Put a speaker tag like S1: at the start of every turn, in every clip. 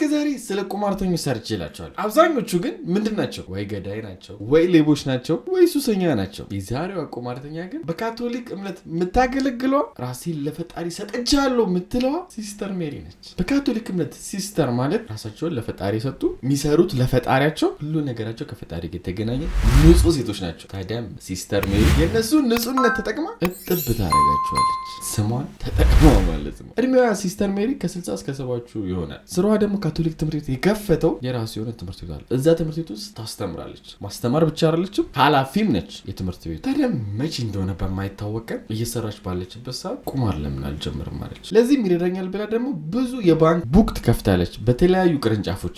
S1: እስከዛሬ ስለ ቁማርተኞች ሰርቼ ይላቸዋል። አብዛኞቹ ግን ምንድን ናቸው? ወይ ገዳይ ናቸው፣ ወይ ሌቦች ናቸው፣ ወይ ሱሰኛ ናቸው። የዛሬዋ ቁማርተኛ ግን በካቶሊክ እምነት የምታገለግለዋ ራሴን ለፈጣሪ ሰጥቻለሁ የምትለዋ ሲስተር ሜሪ ነች። በካቶሊክ እምነት ሲስተር ማለት ራሳቸውን ለፈጣሪ ሰጡ፣ የሚሰሩት ለፈጣሪያቸው፣ ሁሉ ነገራቸው ከፈጣሪ ጋር የተገናኘ ንጹህ ሴቶች ናቸው። ታዲያም ሲስተር ሜሪ የእነሱ ንጹህነት ተጠቅማ እጥብ ታደርጋቸዋለች። ስሟን ተጠቅማ ማለት ነው። እድሜዋ ሲስተር ሜሪ ከ60 እስከ 70 ይሆናል። ስራዋ ደግሞ ካቶሊክ ትምህርት ቤት የከፈተው የራሱ የሆነ ትምህርት ቤት አለ። እዛ ትምህርት ቤት ውስጥ ታስተምራለች። ማስተማር ብቻ አይደለችም፣ ኃላፊም ነች የትምህርት ቤቱ። ታዲያ መቼ እንደሆነ በማይታወቅ ቀን እየሰራች ባለችበት ሰዓት ቁማር ለምን አልጀምርም ማለች። ለዚህም ይረዳኛል ብላ ደግሞ ብዙ የባንክ ቡክ ትከፍታለች በተለያዩ ቅርንጫፎች።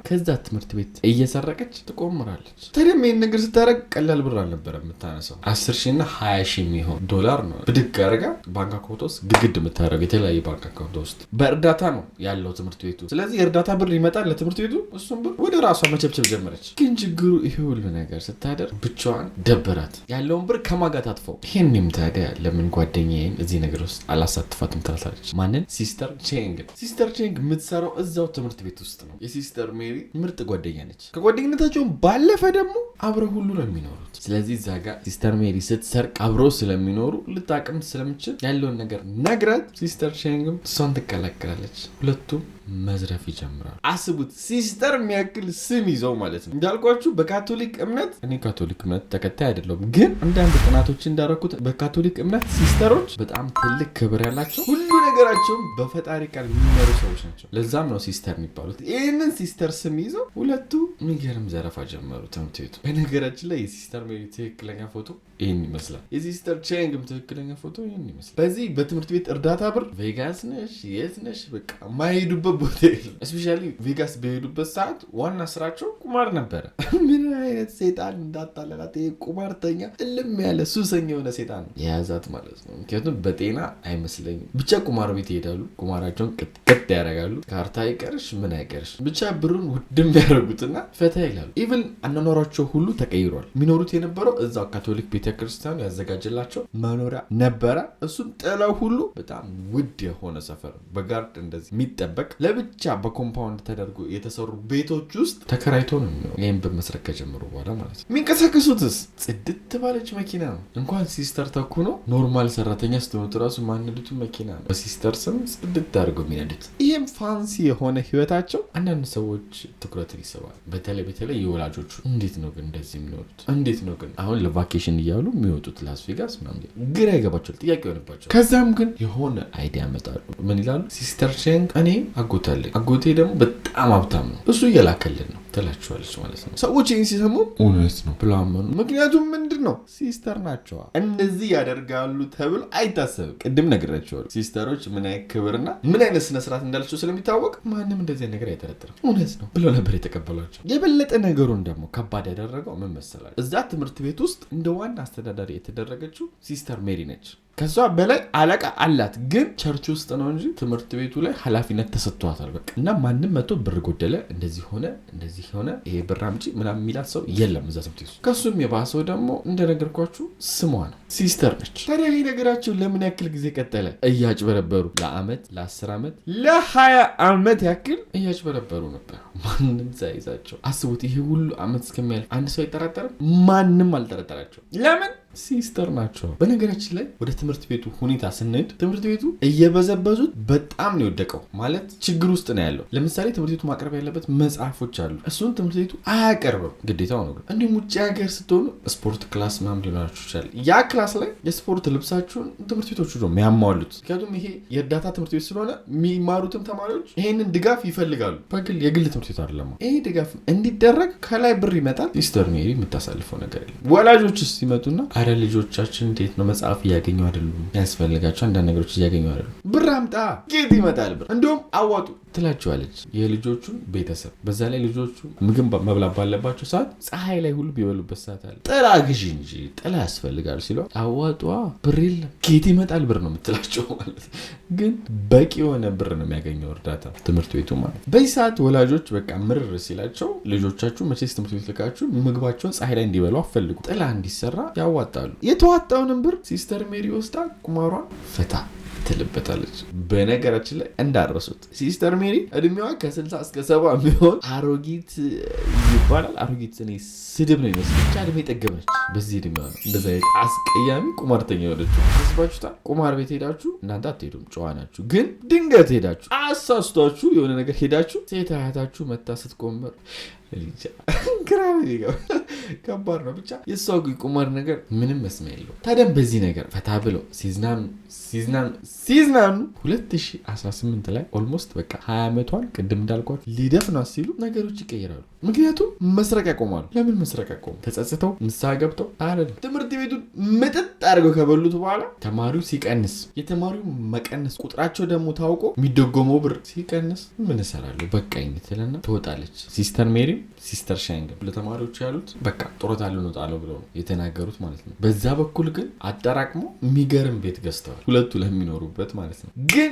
S1: ከዛ ትምህርት ቤት እየሰረቀች ትቆምራለች። ታዲያ ይህን ነገር ስታደርግ ቀላል ብር አልነበረም የምታነሳው። 10,000 እና 20,000 የሚሆን ዶላር ነው ብድግ አድርጋ ባንክ አካውንት ውስጥ ግግድ የምታደርገው። የተለያዩ ባንክ አካውንት ውስጥ በእርዳታ ነው ያለው ትምህርት ቤቱ። ስለዚህ የእርዳታ ብር ይመጣል ለትምህርት ቤቱ፣ እሱም ብር ወደ ራሷ መቸብቸብ ጀመረች። ግን ችግሩ ይሄ ሁሉ ነገር ስታደርግ ብቻዋን ደበራት። ያለውን ብር ከማጋት አጥፈው። ይህንም ታዲያ ለምን ጓደኛዬን እዚህ ነገር ውስጥ አላሳትፋትም ትላታለች። ማንን? ሲስተር ቼንግ። ሲስተር ቼንግ የምትሰራው እዛው ትምህርት ቤት ውስጥ ነው። የሲስተር ሜሪ ምርጥ ጓደኛ ነች። ከጓደኝነታቸውን ባለፈ ደግሞ አብረው ሁሉ ነው የሚኖሩት። ስለዚህ እዛ ጋር ሲስተር ሜሪ ስትሰርቅ አብረው ስለሚኖሩ ልታቅም ስለምችል ያለውን ነገር ነግራት ሲስተር ቼንግም እሷን ትቀላቀላለች። ሁለቱም መዝረፍ ይጀምራሉ። አስቡት፣ ሲስተር የሚያክል ስም ይዘው ማለት ነው። እንዳልኳችሁ በካቶሊክ እምነት፣ እኔ ካቶሊክ እምነት ተከታይ አይደለሁም፣ ግን አንዳንድ ጥናቶች እንዳረኩት በካቶሊክ እምነት ሲስተሮች በጣም ትልቅ ክብር ያላቸው፣ ሁሉ ነገራቸውም በፈጣሪ ቃል የሚመሩ ሰዎች ናቸው። ለዛም ነው ሲስተር የሚባሉት። ይህንን ሲስተር ስም ይዘው ሁለቱ የሚገርም ዘረፋ ጀመሩ ትምህርት ቤቱ። በነገራችን ላይ የሲስተር ሜሪ ትክክለኛ ፎቶ ይህን ይመስላል። የሲስተር ቼንግም ትክክለኛ ፎቶ ይህን ይመስላል። በዚህ በትምህርት ቤት እርዳታ ብር ቬጋስ ነሽ የት ነሽ በቃ ማይሄዱበት ቦታ የለም። እስፔሻሊ ቬጋስ በሄዱበት ሰዓት ዋና ስራቸው ቁማር ነበረ። ምን አይነት ሴጣን እንዳታለላት! ይሄ ቁማርተኛ እልም ያለ ሱሰኛ የሆነ ሴጣን ነው የያዛት ማለት ነው። ምክንያቱም በጤና አይመስለኝም። ብቻ ቁማር ቤት ይሄዳሉ፣ ቁማራቸውን ቅጥ ያደርጋሉ። ካርታ አይቀርሽ ምን አይቀርሽ ብቻ ብሩን ውድም ያደርጉትና ፈታ ይላሉ። ኢቭን አኗኗራቸው ሁሉ ተቀይሯል። የሚኖሩት የነበረው እዛው ካቶሊክ ቤተክርስቲያኑ ያዘጋጀላቸው መኖሪያ ነበረ። እሱም ጥለው ሁሉ በጣም ውድ የሆነ ሰፈር በጋርድ እንደዚህ የሚጠበቅ ለብቻ በኮምፓውንድ ተደርጎ የተሰሩ ቤቶች ውስጥ ተከራይቶ ነው የሚኖሩ። ይህም በመስረቅ ከጀመሩ በኋላ ማለት ነው። የሚንቀሳቀሱትስ ጽድት ባለች መኪና ነው። እንኳን ሲስተር ተኩ ነው ኖርማል ሰራተኛ ስትሆኑት ራሱ ማንነቱ መኪና ነው። በሲስተር ስም ጽድት አድርገው የሚነዱት። ይህም ፋንሲ የሆነ ህይወታቸው አንዳንድ ሰዎች ትኩረትን ይስባል። በተለይ የወላጆቹ እንዴት ነው ግን እንደዚህ የሚኖሩት? እንዴት ነው ግን አሁን ለቫኬሽን እያሉ የሚወጡት ላስ ቬጋስ ምናምን? ግራ ይገባቸዋል፣ ጥያቄ ይሆንባቸዋል። ከዛም ግን የሆነ አይዲያ ያመጣሉ። ምን ይላሉ? ሲስተር ቼንግ እኔ አጎታለኝ፣ አጎቴ ደግሞ በጣም ሀብታም ነው፣ እሱ እየላከልን ነው ትላቸዋለች ማለት ነው። ሰዎች ይህን ሲሰሙ እውነት ነው ብላመኑ። ምክንያቱም ምንድን ነው ሲስተር ናቸዋ። እንደዚህ ያደርጋሉ ተብሎ አይታሰብም። ቅድም ነግራቸዋለሁ ሲስተሮች ምን አይነት ክብርና ምን አይነት ስነስርዓት እንዳላቸው ስለሚታወቅ ማንም እንደዚህ ነገር አይጠረጥርም። እውነት ነው ብለው ነበር የተቀበሏቸው። የበለጠ ነገሩን ደግሞ ከባድ ያደረገው ምን መሰላል? እዛ ትምህርት ቤት ውስጥ እንደ ዋና አስተዳዳሪ የተደረገችው ሲስተር ሜሪ ነች። ከሷ በላይ አለቃ አላት፣ ግን ቸርች ውስጥ ነው እንጂ ትምህርት ቤቱ ላይ ኃላፊነት ተሰጥቷታል። በቃ እና ማንም መቶ ብር ጎደለ፣ እንደዚህ ሆነ ይሄ ብር አምጪ ምናምን የሚላት ሰው የለም እዛ ትምህርት ቤቱ። ከሱም የባሰው ደግሞ እንደነገርኳችሁ ስሟ ነው፣ ሲስተር ነች። ታዲያ ይሄ ነገራቸው ለምን ያክል ጊዜ ቀጠለ? እያጭበረበሩ ለአመት፣ ለ10 ዓመት፣ ለ20 ዓመት ያክል እያጭበረበሩ ነበር፣ ማንም ሳይዛቸው። አስቡት፣ ይሄ ሁሉ አመት እስከሚያልፍ አንድ ሰው አይጠራጠርም? ማንም አልጠረጠራቸው። ለምን? ሲስተር ናቸው። በነገራችን ላይ ወደ ትምህርት ቤቱ ሁኔታ ስንሄድ ትምህርት ቤቱ እየበዘበዙት በጣም ነው የወደቀው። ማለት ችግር ውስጥ ነው ያለው። ለምሳሌ ትምህርት ቤቱ ማቅረብ ያለበት መጽሐፎች አሉ፣ እሱን ትምህርት ቤቱ አያቀርብም፣ ግዴታው ነው። እንዲሁም ውጭ ሀገር ስትሆኑ ስፖርት ክላስ ምናምን ሊኖራችሁ ይችላል። ያ ክላስ ላይ የስፖርት ልብሳችሁን ትምህርት ቤቶቹ ነው የሚያሟሉት። ምክንያቱም ይሄ የእርዳታ ትምህርት ቤት ስለሆነ የሚማሩትም ተማሪዎች ይሄንን ድጋፍ ይፈልጋሉ። የግል ትምህርት ቤት አይደለም። ይሄ ድጋፍ እንዲደረግ ከላይ ብር ይመጣል። ሲስተር ሜሪ የምታሳልፈው ነገር የለም። ወላጆችስ ሲመጡና አረ ልጆቻችን እንዴት ነው መጽሐፍ እያገኙ አይደሉም፣ ያስፈልጋቸው አንዳንድ ነገሮች እያገኙ አይደሉም፣ ብር አምጣ፣ ጌት ይመጣል ብር፣ እንዲሁም አዋጡ ትላቸዋለች የልጆቹን ቤተሰብ። በዛ ላይ ልጆቹ ምግብ መብላት ባለባቸው ሰዓት ፀሐይ ላይ ሁሉ ቢበሉበት ሰዓት አለ። ጥላ ግዢ እንጂ ጥላ ያስፈልጋል ሲሏ አዋጧ፣ ብር የለም፣ ጌት ይመጣል ብር ነው የምትላቸው ማለት። ግን በቂ የሆነ ብር ነው የሚያገኘው እርዳታ ትምህርት ቤቱ ማለት። በዚህ ሰዓት ወላጆች በቃ ምርር ሲላቸው ልጆቻችሁ መቼስ ትምህርት ቤት ልካችሁ ምግባቸውን ፀሐይ ላይ እንዲበሉ አፈልጉ፣ ጥላ እንዲሰራ ያዋጣሉ። የተዋጣውንም ብር ሲስተር ሜሪ ወስዳ ቁማሯን ፈታ ትልበታለች። በነገራችን ላይ እንዳረሱት ሲስተር ሜሪ እድሜዋ ከ60 እስከ 70 የሚሆን አሮጊት ይባላል። አሮጊት እኔ ስድብ ነው ይመስል ብቻ እድሜ ጠገብ ነች። በዚህ እድሜዋ ነው እንደዛ አስቀያሚ ቁማርተኛ የሆነችው። ተስባችሁታል። ቁማር ቤት ሄዳችሁ እናንተ አትሄዱም፣ ጨዋ ናችሁ። ግን ድንገት ሄዳችሁ አሳስቷችሁ የሆነ ነገር ሄዳችሁ ሴት አያታችሁ መታ ስትቆመር ከባድ ነው። ብቻ የእሷ ቁማር ነገር ምንም መስሚያ የለው። ታዲያ በዚህ ነገር ፈታ ብለው ሲዝናኑ 2018 ላይ ኦልሞስት በቃ 20 ዓመቷን ቅድም እንዳልኳት ሊደፍናት ሲሉ ነገሮች ይቀይራሉ። ምክንያቱም መስረቅ ያቆማሉ። ለምን መስረቅ ያቆሙ? ተጸጽተው ንስሐ ገብተው አይደለም። ትምህርት ቤቱን ምጥጥ አድርገው ከበሉት በኋላ ተማሪው ሲቀንስ፣ የተማሪው መቀነስ ቁጥራቸው ደግሞ ታውቆ የሚደጎመው ብር ሲቀንስ ምን እሰራለሁ በቃኝ ትልና ትወጣለች። ሲስተር ሜሪ ሲስተር ሻይንግ ለተማሪዎች ያሉት በቃ ጡረታ ልንወጣ ነው ብለው የተናገሩት ማለት ነው። በዛ በኩል ግን አጠራቅሞ የሚገርም ቤት ገዝተዋል፣ ሁለቱ ለሚኖሩበት ማለት ነው። ግን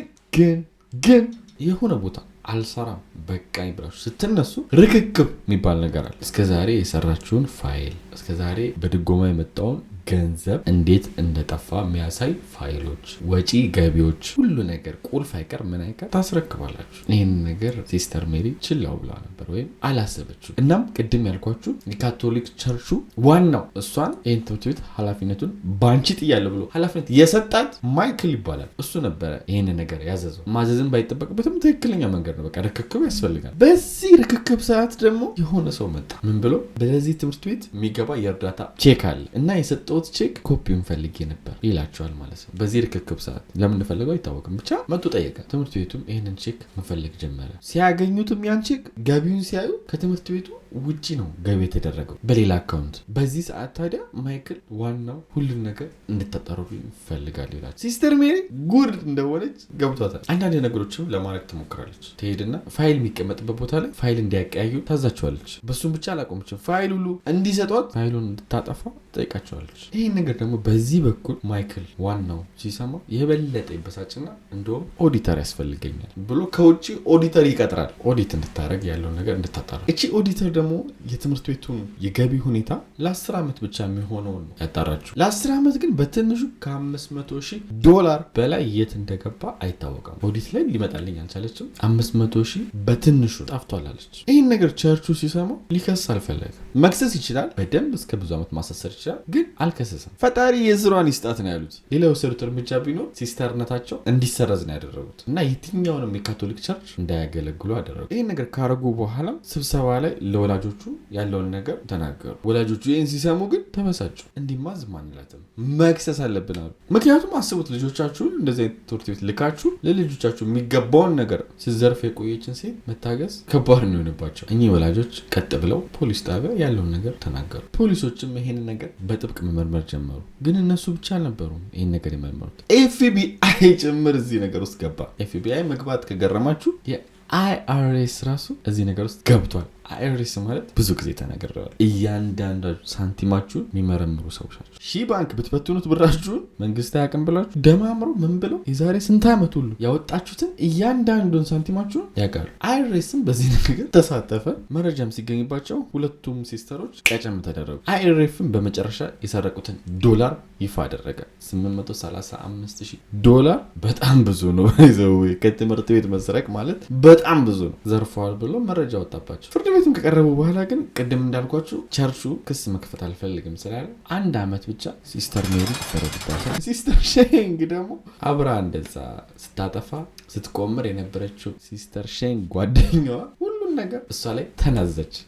S1: የሆነ ቦታ አልሰራም በቃኝ ብላችሁ ስትነሱ ርክክብ የሚባል ነገር አለ። እስከዛሬ የሰራችሁን ፋይል፣ እስከዛሬ በድጎማ የመጣውን ገንዘብ እንዴት እንደጠፋ የሚያሳይ ፋይሎች፣ ወጪ ገቢዎች፣ ሁሉ ነገር ቁልፍ አይቀር ምን አይቀር ታስረክባላችሁ። ይህን ነገር ሲስተር ሜሪ ችላው ብላ ነበር ወይም አላሰበችው። እናም ቅድም ያልኳችሁ የካቶሊክ ቸርቹ ዋናው እሷን ይህን ትምህርት ቤት ኃላፊነቱን ባንቺ ጥያለሁ ብሎ ኃላፊነት የሰጣት ማይክል ይባላል። እሱ ነበረ ይህን ነገር ያዘዘው። ማዘዝን ባይጠበቅበትም ትክክለኛ መንገድ ነው። በቃ ርክክብ ያስፈልጋል። በዚህ ርክክብ ሰዓት ደግሞ የሆነ ሰው መጣ። ምን ብሎ በዚህ ትምህርት ቤት የሚገባ የእርዳታ ቼክ አለ እና የሰጠው ቼክ ኮፒውን ፈልጌ ነበር ይላቸዋል ማለት ነው። በዚህ ርክክብ ሰዓት ለምን ፈልገው አይታወቅም። ብቻ መጡ ጠየቀ። ትምህርት ቤቱም ይህንን ቼክ መፈለግ ጀመረ። ሲያገኙትም ያን ቼክ ገቢውን ሲያዩ ከትምህርት ቤቱ ውጪ ነው ገቢ የተደረገው በሌላ አካውንት። በዚህ ሰዓት ታዲያ ማይክል ዋናው ሁሉን ነገር እንድታጣሩ ይፈልጋል ይላል። ሲስተር ሜሪ ጉድ እንደሆነች ገብቷታል። አንዳንድ ነገሮችን ለማድረግ ትሞክራለች። ትሄድና ፋይል የሚቀመጥበት ቦታ ላይ ፋይል እንዲያቀያዩ ታዛቸዋለች። በሱም ብቻ አላቆመችም። ፋይል ሁሉ እንዲሰጧት ፋይሉን እንድታጠፋ ጠይቃቸዋለች። ይህን ነገር ደግሞ በዚህ በኩል ማይክል ዋናው ሲሰማ የበለጠ ይበሳጭና እንደውም ኦዲተር ያስፈልገኛል ብሎ ከውጭ ኦዲተር ይቀጥራል። ኦዲት እንድታደረግ ያለውን ነገር እንድታጣራ። እቺ ኦዲተር ደግሞ የትምህርት ቤቱን የገቢ ሁኔታ ለ10 ዓመት ብቻ የሚሆነውን ነው ያጣራችሁ። ለ10 ዓመት ግን በትንሹ $500,000 በላይ የት እንደገባ አይታወቅም። ኦዲት ላይ ሊመጣልኝ አልቻለችም። 500,000 በትንሹ ጠፍቷላለች። ይህን ነገር ቸርቹ ሲሰማው ሊከስ አልፈለግም። መክሰስ ይችላል፣ በደንብ እስከ ብዙ ዓመት ማሳሰር ይችላል፣ ግን አልከሰሰም። ፈጣሪ የስሯን ይስጣት ነው ያሉት። ሌላ የወሰዱት እርምጃ ቢኖር ሲስተርነታቸው እንዲሰረዝ ነው ያደረጉት እና የትኛውንም የካቶሊክ ቸርች እንዳያገለግሉ አደረጉ። ይህን ነገር ካረጉ በኋላ ስብሰባ ላይ ለወላጆቹ ያለውን ነገር ተናገሩ። ወላጆቹ ይህን ሲሰሙ ግን ተበሳጩ። እንዲማ ዝም አንላትም፣ መክሰስ አለብን አሉ። ምክንያቱም አስቡት፣ ልጆቻችሁን እንደዚህ ትምህርት ቤት ልካችሁ ለልጆቻችሁ የሚገባውን ነገር ሲዘርፍ የቆየችን ሴት መታገስ ከባድ ነው የሆነባቸው። እኚህ ወላጆች ቀጥ ብለው ፖሊስ ጣቢያ ያለውን ነገር ተናገሩ። ፖሊሶችም ይሄን ነገር በጥብቅ መመርመር ጀመሩ። ግን እነሱ ብቻ አልነበሩም ይህን ነገር የመርመሩት። ኤፍቢአይ ጭምር እዚህ ነገር ውስጥ ገባ። ኤፍቢአይ መግባት ከገረማችሁ የአይአርኤስ ራሱ እዚህ ነገር ውስጥ ገብቷል። አይሪስ ማለት ብዙ ጊዜ ተናግረዋል። እያንዳንዱ ሳንቲማችሁን የሚመረምሩ ሰዎች ናቸው። ሺህ ባንክ ብትበትኑት ብራችሁን መንግስት አያውቅም ብላችሁ ደማምረው ምን ብለው የዛሬ ስንት ዓመት ሁሉ ያወጣችሁትን እያንዳንዱን ሳንቲማችሁን ያውቃሉ። አይሪስም በዚህ ነገር ተሳተፈ። መረጃም ሲገኝባቸው ሁለቱም ሲስተሮች ቀጨም ተደረጉ። አይሪፍም በመጨረሻ የሰረቁትን ዶላር ይፋ አደረገ። $835,000 በጣም ብዙ ነው። ይዘው ከትምህርት ቤት መስረቅ ማለት በጣም ብዙ ነው። ዘርፈዋል ብሎ መረጃ ወጣባቸው። ፍርድ ቤቱም ከቀረቡ በኋላ ግን ቅድም እንዳልኳችሁ ቸርቹ ክስ መክፈት አልፈልግም ስላለ 1 ዓመት ብቻ ሲስተር ሜሪ ተፈረደባታል። ሲስተር ሼንግ ደግሞ አብራ እንደዛ ስታጠፋ ስትቆምር የነበረችው ሲስተር ሼንግ ጓደኛዋ ሁሉን ነገር እሷ ላይ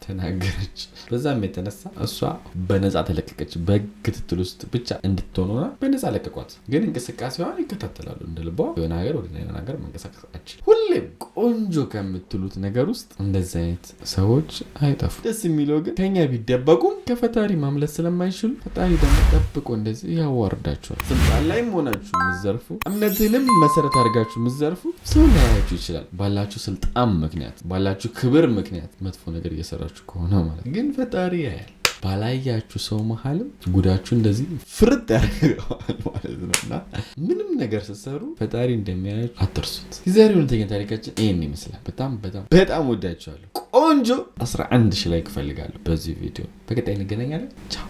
S1: ተናገረች። በዛም የተነሳ እሷ በነፃ ተለቀቀች። በክትትል ውስጥ ብቻ እንድትሆንና በነፃ ለቀቋት። ግን እንቅስቃሴዋን ይከታተላሉ እንደልቧ። የሆነ ሀገር ወደ ሌላ ሀገር መንቀሳቀሳች። ሁሌም ቆንጆ ከምትሉት ነገር ውስጥ እንደዚህ አይነት ሰዎች አይጠፉ። ደስ የሚለው ግን ከኛ ቢደበቁም ከፈጣሪ ማምለጥ ስለማይችሉ ፈጣሪ ደግሞ ጠብቆ እንደዚህ ያዋርዳቸዋል። ስልጣን ላይም ሆናችሁ የምትዘርፉ፣ እምነትንም መሰረት አድርጋችሁ የምትዘርፉ ሰው ላያችሁ ይችላል። ባላችሁ ስልጣን ምክንያት፣ ባላችሁ ክብር ምክንያት መጥፎ ነገር እየሰራችሁ ከሆነ ማለት ግን ፈጣሪ ያያል። ባላያችሁ ሰው መሀልም ጉዳችሁ እንደዚህ ፍርጥ ያደርገዋል ማለት ነው። እና ምንም ነገር ስትሰሩ ፈጣሪ እንደሚያያችሁ አትርሱት። የዛሬው እውነተኛ ታሪካችን ይህን ይመስላል። በጣም ወዳችኋለሁ። ቆንጆ 11,000 ላይክ እፈልጋለሁ በዚህ ቪዲዮ። በቀጣይ እንገናኛለን። ቻው።